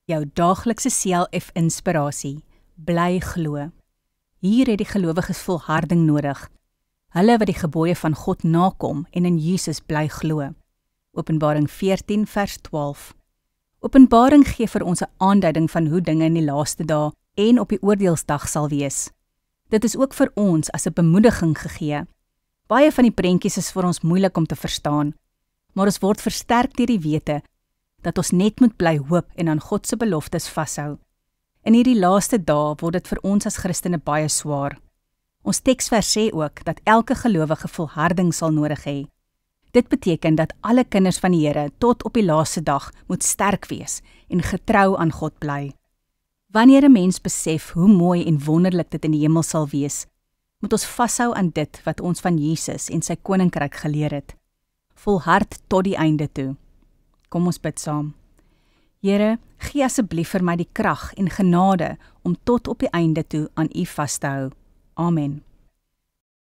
jou daaglikse CLF inspirasie, bly glo. Hier het die gelowiges volharding nodig, hulle wat die gebooie van God nakom en in Jesus bly glo. Openbaring 14 vers 12. Openbaring gee vir ons 'n aanduiding van hoe dinge in die laaste dae en op die oordeelsdag sal wees. Dit is ook vir ons as 'n bemoediging gegee. Baie van die prentjies is vir ons moeilik om te verstaan, maar ons word versterk deur die wete dat ons net moet bly hoop en aan God se beloftes vashou. In hierdie laaste dae word dit vir ons as Christene baie swaar. Ons teksvers sê ook dat elke gelowige volharding sal nodig hê. Dit beteken dat alle kinders van die Here tot op die laaste dag moet sterk wees en getrou aan God bly. Wanneer 'n mens besef hoe mooi en wonderlik dit in die hemel sal wees, moet ons vashou aan dit wat ons van Jesus en sy koninkryk geleer het. Volhard tot die einde toe. Kom ons bid saam. Here, gee asseblief vir my die krag en genade om tot op die einde toe aan U vas te hou. Amen.